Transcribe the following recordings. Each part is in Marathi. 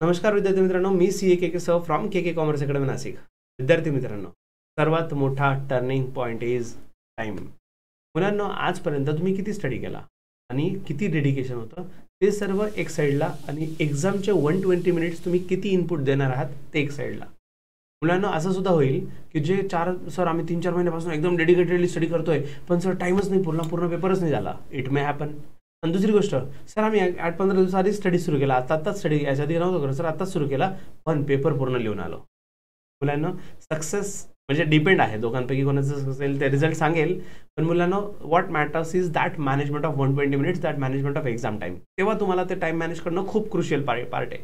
नमस्कार विद्यार्थी मित्रांनो, मी के सह from K commerce academy Nashik. विद्यार्थी मित्रांनो, सर्वात मोठा टर्निंग पॉईंट इज टाईम. मुलांनो, आजपर्यंत तुम्ही किती स्टडी केला आणि किती डेडिकेशन होतं ते सर्व एक साईडला, आणि एक्झामचे 120 मिनिट्स तुम्ही किती इनपुट देणार आहात ते एक साईडला. मुलांना असं सुद्धा होईल की जे सर आम्ही 3-4 महिन्यापासून एकदम डेडिकेटेडली स्टडी करतोय, पण सर टाईमच नाही, पूर्ण पेपरच नाही झाला. It may happen. आणि दुसरी गोष्ट, सर आम्ही 8-15 दिवस आधी स्टडी सुरू केला, आत्ताच स्टडी याच्या आधी नव्हतं करत सर, आत्ताच सुरू केला, पण पेपर पूर्ण लिहून आलो. मुलांना सक्सेस म्हणजे डिपेंड आहे, दोघांपैकी कोणाचं असेल ते रिझल्ट सांगेल. पण मुलांना what matters is that management of 120 minutes, that management of exam time. तेव्हा तुम्हाला ते टाईम मॅनेज करणं खूप क्रुशियल पार्ट आहे.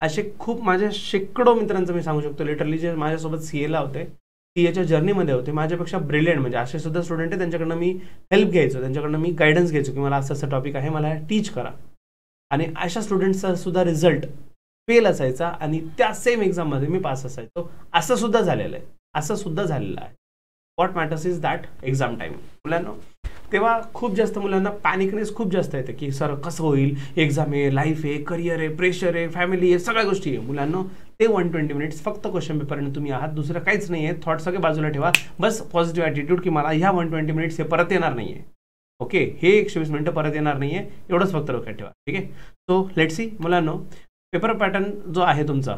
असे खूप माझ्या शेकडो मित्रांचं मी सांगू शकतो, लिटरली जे माझ्यासोबत सीएला होते, सीएच्या जर्नीमध्ये होते, माझ्यापेक्षा ब्रिलियंट म्हणजे असे सुद्धा स्टुडंट आहे, त्यांच्याकडनं मी हेल्प घ्यायचो, त्यांच्याकडनं मी गायडन्स घ्यायचो की मला असं असं टॉपिक आहे, मला टीच करा. आणि अशा स्टुडंट्सचा सुद्धा रिझल्ट फेल असायचा आणि त्या सेम एक्झाममध्ये मी पास असायचो. असं सुद्धा झालेलं आहे. What matters is that exam time. मुलांना तेव्हा खूप जास्त मुलांना पॅनिकनेस खूप जास्त येते की सर कसं होईल, एक्झाम आहे, लाईफ आहे, करिअर आहे, प्रेशर आहे, फॅमिली आहे, सगळ्या गोष्टी आहे. मुलांना ते 120 मिनिट्स फक्त क्वेश्चन पेपरने तुम्ही आहात, दुसरं काहीच नाही आहे. थॉट सगळे बाजूला ठेवा, बस पॉझिटिव्ह ॲटिट्यूड की मला ह्या 120 मिनिट्स हे परत येणार नाही आहे. ओके, हे 120 मिनिटं परत येणार नाही आहे, एवढंच फक्त डोक्यात ठेवा. ठीक आहे. सो लेट्स सी मुलांनो, पेपर पॅटर्न जो आहे तुमचा,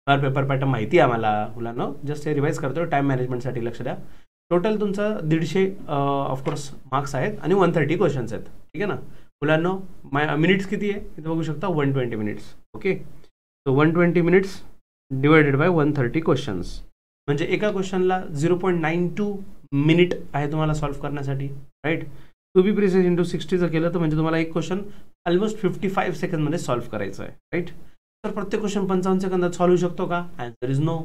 पेपर पॅटर्न माहिती आहे आम्हाला. मुलांना जस्ट हे रिवाईज करतो, टाईम मॅनेजमेंटसाठी लक्ष द्या. टोटल तुमचं 150 ऑफकोर्स मार्क्स आहेत आणि 130 क्वेश्चन्स आहेत. ठीक आहे ना मुलांनो. मिनिट्स किती आहे इथे बघू शकता, 120 minutes. Okay, so 120 minutes divided by 130 questions म्हणजे एका क्वेश्चनला 0.92 मिनिट आहे तुम्हाला सॉल्व्ह करण्यासाठी. Right. To be precise into 60 जर केलं तर म्हणजे तुम्हाला एक क्वेश्चन ऑलमोस्ट 55 सेकंडमध्ये सॉल्व्ह करायचं आहे. राईट. तर प्रत्येक क्वेश्चन 55 सेकंदात सॉल्व्ह होऊ शकतो का? Answer is no.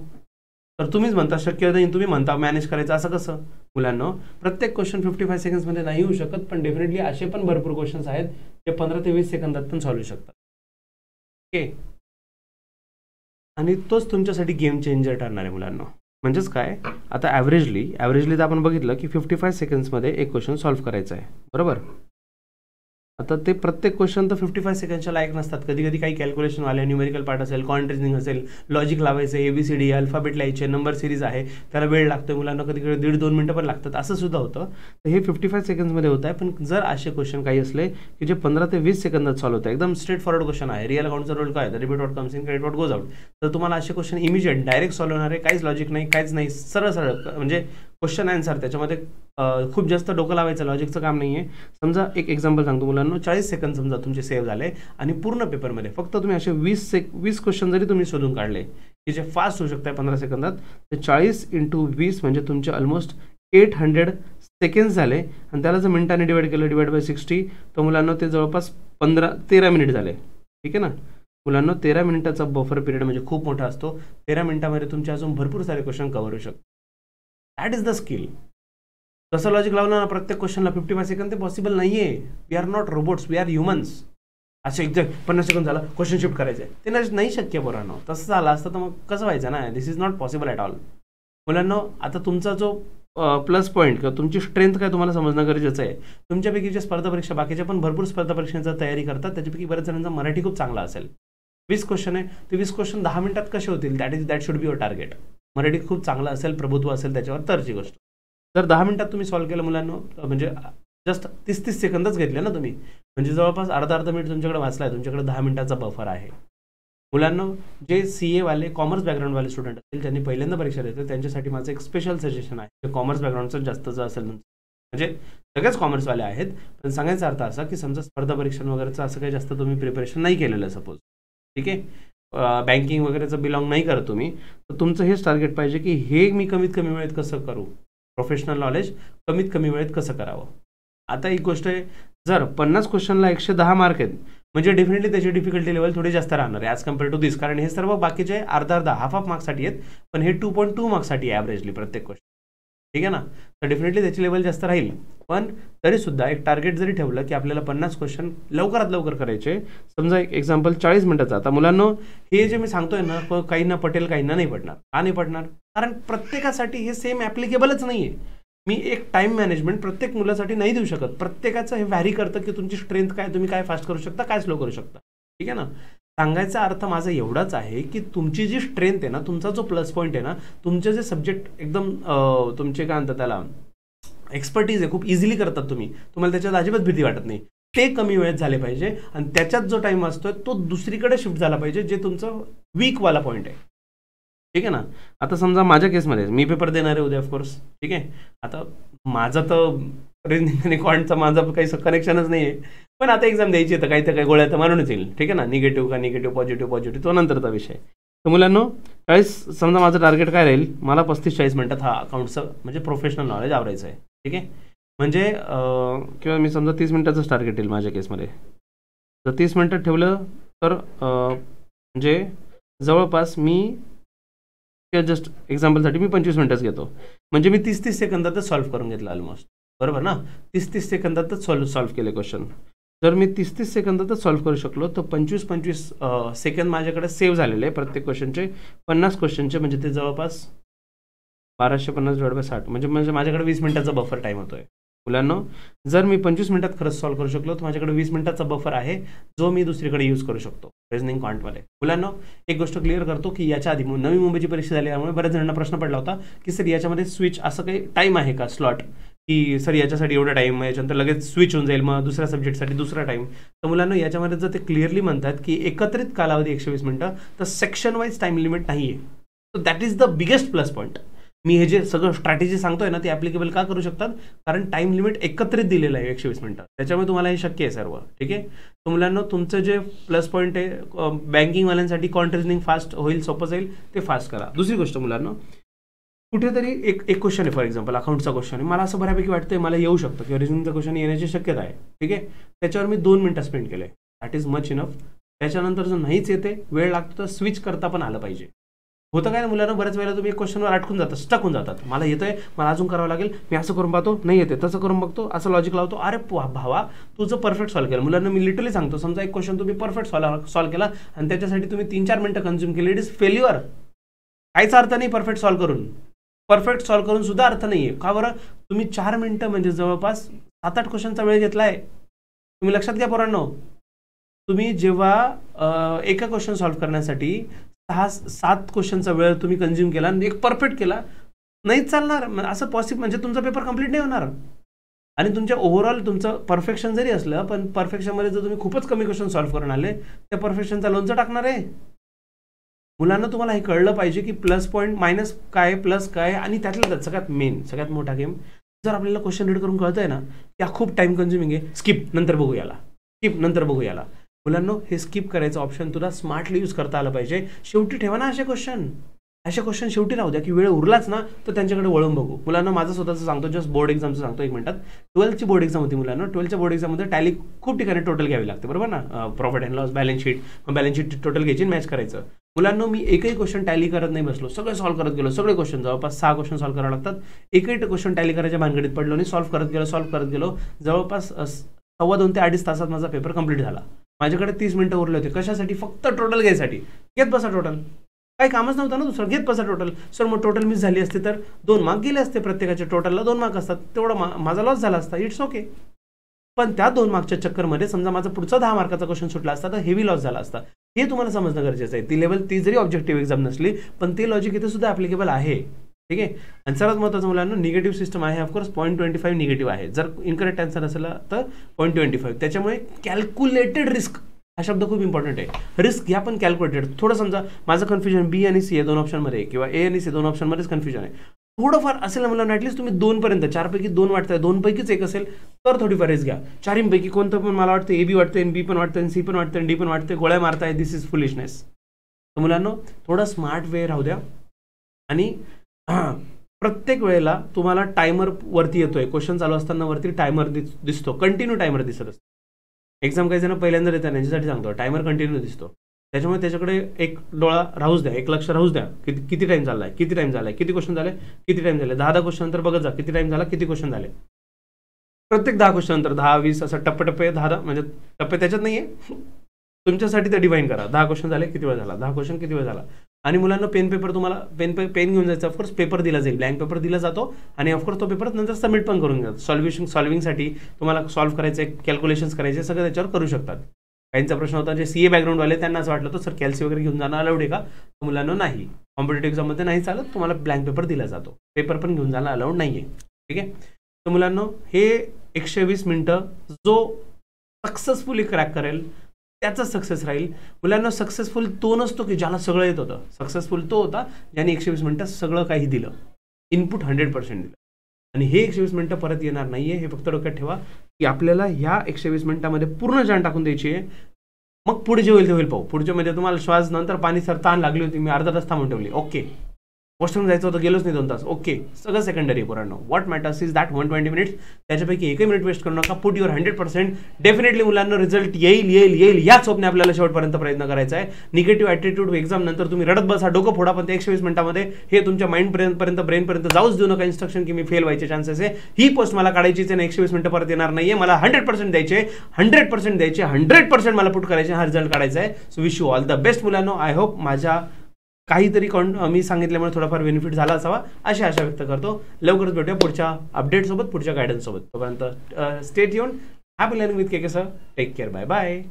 तर तुम्हीच म्हणता शक्य नाही, तुम्ही म्हणता मॅनेज करायचं, असं कसं? मुलांनो, प्रत्येक क्वेश्चन 55 सेकंड्समध्ये नाही होऊ शकत, पण डेफिनेटली असे पण भरपूर क्वेश्चन्स आहेत जे 15 ते 20 सेकंदात पण सॉल्व्ह होऊ शकतात. ओके, आणि तोच तुमच्यासाठी गेम चेंजर ठरणार आहे मुलांना. म्हणजेच काय, आता ॲव्हरेजली तर आपण बघितलं की 55 सेकंड्समध्ये एक क्वेश्चन सॉल्व्ह करायचा आहे, बरोबर. आता ते प्रत्येक क्वेश्चन तर 55 सेकंडच्या लायक नसतात. कधी कधी काही कॅल्क्युलेशन आले, न्यूमेरिकल पार्ट असेल, कॉन्ट रिझनिंग असेल, लॉजिक लावायचं, ABCD अल्फाबेट लिहायचे, नंबर सिरीज आहे, त्याला वेळ लागतो मुलांना, कधी कधी 1.5-2 मिनिटं पण लागतात, असं सुद्धा होतं. तर हे 55 सेकंड्समध्ये होत आहे. पण जर असे क्वेश्चन काही असले की जे 15 ते 20 सेकंदात सॉल्व्ह होतं, एकदम स्ट्रेट फॉरवर्ड क्वेश्चन आहे, रिअल अकाउंटचा रोल काय, repeat what comes in, credit what goes out, तर तुम्हाला असे क्वेश्चन इमिजिएट डायरेक्ट सॉल्व्ह होणार आहे. काहीच लॉजिक नाही, काहीच नाही, सरळ म्हणजे क्वेश्चन आन्सर. त्याच्यामध्ये खूप जास्त डोकं लावायचं, लॉजिकचं काम नाही आहे. समजा एक एक्झाम्पल सांगतो मुलांना, 40 सेकंद समजा तुमचे सेव्ह झाले आणि पूर्ण पेपरमध्ये फक्त तुम्ही असे 20 क्वेश्चन जरी तुम्ही शोधून काढले की जे फास्ट होऊ शकतात 15 सेकंदात, ते 40 × 20 म्हणजे तुमचे ऑलमोस्ट 800 सेकंड्स झाले. आणि त्याला जर मिनिटाने डिवाइड केलं, डिवाइड बाय 60, तर मुलांना ते जवळपास 13 मिनिट झाले. ठीक आहे ना मुलांना. 13 मिनिटाचा बफर पिरियड म्हणजे खूप मोठा असतो. 13 मिनिटामध्ये तुमचे अजून भरपूर सारे क्वेश्चन कव्हर होऊ शकतात. That is the skill. तसं लॉजिक लावलं ना प्रत्येक क्वेश्चनला 55 सेकंद, ते पॉसिबल नाही आहे. We are not robots, we are humans. असं एकदम 50 सेकंद झालं, क्वेश्चन शिफ्ट करायचं आहे, ते नाही शक्य पोरांनो. तसं झालं असतं तर मग कसं व्हायचं ना. This is not possible at all. मुलांना आता तुमचा जो प्लस पॉईंट किंवा तुमची स्ट्रेंथ काय तुम्हाला समजणं गरजेचं आहे. तुमच्यापैकी जे स्पर्धा परीक्षा, बाकीच्या पण भरपूर स्पर्धा परीक्षांची तयारी करतात, त्याच्यापैकी बऱ्याच जणांचा मराठी खूप चांगला असेल. 20 क्वेश्चन आहे, ते 20 क्वेश्चन 10 मिनिटात कसे होतील, that should be your target. Marathi खूप चांगलं असेल, प्रभुत्व असेल त्याच्यावर, तरची गोष्ट. जर 10 मिनिटात तुम्ही सॉल्व्ह केलं मुलांना, म्हणजे जस्ट 30 सेकंदच घेतले ना तुम्ही, म्हणजे जवळपास अर्धा मिनिट तुमच्याकडे वाचला आहे, तुमच्याकडे 10 मिनिटाचा बफर आहे. मुलांना जे CA वाले, कॉमर्स बॅकग्राऊंडवाले स्टुडंट असतील, ज्यांनी पहिल्यांदा परीक्षा देते, त्यांच्यासाठी माझं एक स्पेशल सजेशन आहे. जे कॉमर्स बॅकग्राऊंडचं जास्तचं असेल, म्हणजे सगळेच कॉमर्सवाले आहेत, पण सांगायचा अर्थ असा की समजा स्पर्धा परीक्षा वगैरेचं असं काही जास्त तुम्ही प्रिपरेशन नाही केलेलं सपोज, ठीक आहे, बँकिंग वगैरेचं बिलॉंग नाही करत तुम्ही, तर तुमचं हेच टार्गेट पाहिजे की हे मी कमीत कमी वेळेत कसं करू, प्रोफेशनल नॉलेज कमीत कमी वेळेत कसं करावं. आता एक गोष्ट आहे, जर 50 क्वेश्चनला 110 मार्क आहेत, म्हणजे डेफिनेटली त्याची डिफिकल्टी लेवल थोडी जास्त राहणार आहे ॲज कम्पेअर टू दिस. कारण हे सर्व बाकीचे अर्धा हाफ मार्क्ससाठी आहेत, पण हे 2.2 मार्क्ससाठी आहे ॲव्हरेजली प्रत्येक क्वेश्चन. ठीक आहे ना. तर डेफिनेटली त्याची लेवल जास्त राहील. पण तरीसुद्धा एक टार्गेट जरी ठेवलं की आपल्याला 50 क्वेश्चन लवकरात लवकर करायचे, समजा एक एक्झाम्पल 40 मिनिटाचा. आता मुलांना हे जे मी सांगतोय ना, काहींना पटेल, काहींना नाही पडणार. का नाही पडणार? कारण प्रत्येकासाठी हे सेम ॲप्लिकेबलच नाही आहे. मी एक टाइम मॅनेजमेंट प्रत्येक मुलासाठी नाही देऊ शकत. प्रत्येकाचं हे व्हॅरी करतं की तुमची स्ट्रेंथ काय, तुम्ही काय फास्ट करू शकता, काय स्लो करू शकता. ठीक आहे ना. सांगायचा अर्थ माझा एवढाच आहे की तुमची जी स्ट्रेंथ आहे ना, तुमचा जो प्लस पॉईंट आहे ना, तुमचे जे सब्जेक्ट एकदम तुमचे काय म्हणतात त्याला एक्सपर्टीज आहे, खूप इझिली करतात तुम्हाला त्याच्यात अजिबात भीती वाटत नाही, ते कमी वेळेत झाले पाहिजे आणि त्याच्यात जो टाइम असतोय तो दुसरीकडे शिफ्ट झाला पाहिजे, जे तुमचं वीकवाला पॉईंट आहे. ठीक आहे ना. आता समजा माझ्या केसमध्ये मी पेपर देणार आहे उद्या ऑफकोर्स. ठीक आहे. आता माझं तर रिझनिंग आणि क्वांटचा माझं काही कनेक्शनच नाही आहे, पण आता एक्झाम द्यायची आहे तर काही तर काही गोळ्या तर मारूनच येईल. ठीक आहे ना. निगेटिव्ह का निगेटिव्ह, पॉझिटिव्ह तो नंतरचा विषय. तर मुलांनो 40 समजा माझं टार्गेट काय राहील, मला 35-40 मिनिटात हा अकाउंटचं म्हणजे प्रोफेशनल नॉलेज आवरायचं आहे. ठीक आहे. म्हणजे किंवा मी समजा 30 मिनिटाचंच टार्गेट येईल माझ्या केसमध्ये. जर 30 मिनिटात ठेवलं तर म्हणजे जवळपास मी किंवा जस्ट एक्झाम्पलसाठी मी 25 मिनिटच घेतो, म्हणजे मी 30-30 सेकंदातच सॉल्व्ह करून घेतलं ऑलमोस्ट. बरोबर ना. 30-30 सेकंदातच सॉल्व्ह केले क्वेश्चन. जर मी 30-30 सेकंदातच सॉल्व्ह करू शकलो तर 25-25 सेकंद माझ्याकडे सेव्ह झालेले आहे प्रत्येक क्वेश्चनचे. 50 क्वेश्चनचे म्हणजे ते जवळपास 1250/60 म्हणजे माझ्याकडे 20 मिनिटाचा बफर टाईम होतोय. मुलांनो जर मी 25 मिनिटात खरंच सॉल्व्ह करू शकलो तर माझ्याकडे 20 मिनिटाचा बफर आहे, जो मी दुसरीकडे यूज करू शकतो रिझनिंग क्वांटमध्ये. मुलांनो एक गोष्ट क्लिअर करतो की याच्या आधी नवी मुंबईची परीक्षा झाली, त्यामुळे बऱ्याच जणांना प्रश्न पडला होता की सर याच्यामध्ये स्विच असं काही टाईम आहे का, स्लॉट, की सर याच्यासाठी एवढा टाईम, याच्यानंतर लगेच स्विच होऊन जाईल, मग दुसऱ्या सब्जेक्टसाठी दुसरा टाईम. तर मुलांना याच्यामध्ये जर ते क्लिअरली म्हणतात की एकत्रित कालावधी 120 मिनिटं, तर सेक्शन वाईज टाईम लिमिट नाही आहे. So that is the biggest plus point. मी हे जे सगळं स्ट्रॅटेजी सांगतोय ना, ते ॲप्लिकेबल का करू शकतात, कारण टाइम लिमिट एकत्रित दिलेलं आहे 120 मिनिटं, त्याच्यामुळे तुम्हाला हे शक्य आहे सर्व. ठीक आहे. तर मुलांना तुमचं जे प्लस पॉईंट आहे बँकिंगवाल्यांसाठी कॉन्ट्रिजनिंग फास्ट होईल, सोपं जाईल, ते फास्ट करा. दुसरी गोष्ट मुलांना, कुठेतरी एक क्वेश्चन आहे, फॉर एक्झाम्पल अकाउंटचा क्वेश्चन आहे, मला असं बऱ्यापैकी वाटतंय मला येऊ शकतं किंवा रिझनिंगचा क्वेश्चन येण्याची शक्यता आहे. ठीक आहे. त्याच्यावर मी 2 मिनिटं स्पेंड केले, दॅट इज मच इनफ. त्याच्यानंतर जर नाहीच येते, वेळ लागतो, तर स्विच करता पण आलं पाहिजे. होतं काय ना मुलांना, बऱ्याच वेळेला तुम्ही एक क्वेश्चनवर अटकून जाता, स्टक होऊन जातात. मला येतंय, मला अजून करावं लागेल, मी असं करून पाहतो, नाही येते, तसं करून बघतो, असं लॉजिक लावतो. अरे भावा, तुझं परफेक्ट सॉल्व्ह केलं. मुलांना मी लिटरली सांगतो, समजा एक क्वेश्चन तुम्ही परफेक्ट सॉल्व्ह केला आणि त्याच्यासाठी तुम्ही 3-4 मिनिटं कन्झ्युम केली, इट इज फेल्युअर. काहीच अर्थ नाही परफेक्ट सॉल्व्ह करून सुद्धा अर्थ नाही आहे. का बरं? तुम्ही 4 मिनिटं म्हणजे जवळपास 7-8 क्वेश्चनचा वेळ घेतलाय. तुम्ही लक्षात घ्या पोरांनो, तुम्ही जेव्हा एका क्वेश्चन सॉल्व्ह करण्यासाठी 6-7 क्वेश्चनचा वेळ तुम्ही कन्झ्युम केला आणि एक परफेक्ट केला, नाहीच चालणार. असं पॉसिबल, म्हणजे तुमचा पेपर कंप्लीट नाही होणार. आणि तुमच्या ओव्हरऑल तुमचं परफेक्शन जरी असलं, पण परफेक्शनमध्ये जर तुम्ही खूपच कमी क्वेश्चन सॉल्व्ह करून आले, त्या परफेक्शनचा लोणचं टाकणार आहे. मुलांना तुम्हाला हे कळलं पाहिजे की प्लस पॉईंट, मायनस काय, प्लस काय, आणि त्यातल्या सगळ्यात मेन, सगळ्यात मोठा गेम, जर आपल्याला क्वेश्चन रीड करून कळतंय ना, या खूप टाइम कन्झ्युमिंग आहे, स्किप नंतर बघू याला. मुलांनो हे स्किप करायचं ऑप्शन तुला स्मार्टली यूज करता आलं पाहिजे. शेवटी ठेवा ना असे क्वेश्चन शेवटी राहू द्या, की वेळ उरलाच ना तर त्यांच्याकडे वळून बघू. मुलांना माझं स्वतःचं सांगतो, जस्ट बोर्ड एक्झामचं सांगतो 1 मिनिटात. 12th बोर्ड एक्झाम होती मुलांना. 12th बोर्ड एक्झाममध्ये टॅली खूप ठिकाणी टोटल घ्यावी लागते, बरोबर ना, profit and loss, balance sheet total घ्यायची, मॅच करायचं. मुलांना मी एकही क्वेश्चन टॅली करत नाही बसलो, सगळे सॉल्व्ह करत गेलो. सगळे क्वेश्चन जवळपास 6 क्वेश्चन सॉल्व्ह करावे लागतात. एकही क्वेश्चन टॅली करायच्या भानगडीत पडलो नाही, सॉल्व्ह करत गेलो. जवळपास 2.25 ते 2.5 तासात माझा पेपर कंप्लीट झाला. माझ्याकडे 30 मिनिटं उरले होते, कशासाठी? फक्त टोटल घ्यायसाठी. घेत बसा टोटल, काही कामच नव्हतं ना दुसरं, घेत बसा टोटल. सर मग टोटल मिस झाली असते तर 2 मार्क गेले असते, प्रत्येकाचे टोटलला 2 मार्क असतात, तेवढा माझा लॉस झाला असता, इट्स ओके. पण त्या 2 मार्कच्या चक्करमध्ये समजा माझा पुढचा 10 मार्काचा क्वेश्चन सुटला असता तर हेवी लॉस झाला असता. हे तुम्हाला समजणं गरजेचं आहे. ती लेवल, ती जरी ऑब्जेक्टिव्ह एक्झाम नसली, पण ते लॉजिक इथे सुद्धा ॲप्लिकेबल आहे. ठीक आहे. आणि सर्वात महत्त्वाचं मुलांना, निगेटिव्ह सिस्टम आहे ऑफकोर्स. 0.25 निगेटिव्ह आहे. जर इनकरेक्ट आन्सर असेल तर 0.25. त्याच्यामुळे कॅल्क्युलेटेड रिस्क हा शब्द खूप इम्पॉर्टंट आहे. रिस्क घ्या पण कॅल्क्युलेटेड. थोडं समजा माझं कन्फ्युजन बी आणि सी या 2 ऑप्शनमध्ये, किंवा ए आणि सी 2 ऑप्शनमध्येच कन्फ्युजन आहे, थोडंफार असेल ना मुलांना, ॲटलीस्ट तुम्ही 2 पर्यंत, 4 पैकी 2 वाटतंय, 2 पैकीच एक असेल तर थोडीफार रिस्क घ्या. 4 पैकी कोणतं पण मला वाटतं, ए बी वाटतं, बी पण वाटतं, सी पण वाटतं, डी पण वाटतं, गोळ्या मारताय, दिस इज फुलिशनेस. तर मुलांना थोडा स्मार्ट वे राहू द्या. आणि प्रत्येक वेळेला तुम्हाला टायमर वरती येतोय, क्वेश्चन चालू असताना वरती टायमर दिसतो, कंटिन्यू टायमर दिसत असतो. एक्झाम काही जण पहिल्यांदा देतात, यांच्यासाठी सांगतो, टायमर कंटिन्यू दिसतो. त्याच्यामुळे त्याच्याकडे एक डोळा राहूच द्या, एक लक्ष राहूच द्या, किती टाइम चाललाय, किती क्वेश्चन झाले, किती टाइम झाले. 10 क्वेश्चन नंतर बघत जा किती टाइम झाला, किती क्वेश्चन झाले. प्रत्येक 10 क्वेश्चन नंतर 10-20 असं टप्पे 10 म्हणजे टप्पे त्याच्यात नाहीये, तुमच्यासाठी ते डिवाइन करा. 10 क्वेश्चन झाले, किती वेळ झाला, 10 क्वेश्चन किती वेळ झाला. आणि मुलांना पेन पेन घेऊन जायचं. ऑफकोर्स पेपर दिला जाईल, ब्लँक पेपर दिला जातो, आणि ऑफकोर्स तो पेपर नंतर सबमिट पण करून घ्या. सॉल्व्हिंगसाठी तुम्हाला सॉल्व्ह करायचं, कॅल्क्युलेशन्स करायचे, सगळं त्याच्यावर करू शकतात. काहींचा प्रश्न होता जे CA बॅकग्राऊंडवाले त्यांना असं वाटलं तर सर कॅल्सी वगैरे घेऊन जाणं अलाउड आहे का, तर मुलांना नाही, कॉम्पिटेटिव्ह एक्झाममध्ये नाही चालत, तुम्हाला ब्लँक पेपर दिला जातो, पेपर पण घेऊन जाणं अलाउड नाही आहे. ठीक आहे. तर मुलांना हे 120 मिनटं जो सक्सेसफुली क्रॅक करेल त्याचा सक्सेस राहील. मुलांना सक्सेसफुल तो नसतो की ज्याला सगळं येत होतं, सक्सेसफुल तो होता ज्याने 120 मिनटं सगळं काही दिलं, इनपुट 100% दिलं. आणि हे 120 मिनटं परत येणार नाहीये, हे फक्त डोक्यात ठेवा की आपल्याला ह्या 120 मिनिटामध्ये पूर्ण जान टाकून द्यायची आहे. मग पुढे जे होईल ते होईल पाहू. पुढच्या मध्ये तुम्हाला श्वास नंतर पाणी सर ताण लागली होती, मी अर्धा तास थांबून ठेवली, ओके. वॉशरूम जायचं होतं, गेलोच नाही 2 तास, ओके. सगळं सेकंडरी पोरांनो. What matters is that 120 minutes, त्याच्यापैकी एकही मिनिट वेस्ट करू नका. Put your 100%. डेफिनेटली मुलांना रिझल्ट येईल येईल येईल याच स्वप्ने आपल्याला शेवटपर्यंत प्रयत्न करायचा आहे. निगेटिव्ह ॲटिट्यूड एक्झाम नंतर तुम्ही रडत बसा, डोकं फोडा, पण ते 120 मिनिटामध्ये हे तुमच्या माइंडपर्यंत ब्रेनपर्यंत जाऊच देऊ नका इन्स्ट्रक्शन की मी फेल व्हायचे चान्सेस आहे. ही पोस्ट मला काढायचीच आहे, 120 मिनिटं परत येणार नाहीये, मला 100% द्यायचे, 100% द्यायचे, 100% मला पुट करायचे, हा रिझल्ट काढायचा आहे. So wish you all the best मुलांनो. आय होप माझ्या काहीतरी मी सांगितल्यामुळे थोडाफार बेनिफिट झाला असावा अशी आशा व्यक्त करतो. लवकरच भेटूया पुढच्या अपडेटसोबत, पुढच्या गायडन्ससोबत. तोपर्यंत stay tuned. Happy learning with KK sir. Take care. Bye bye.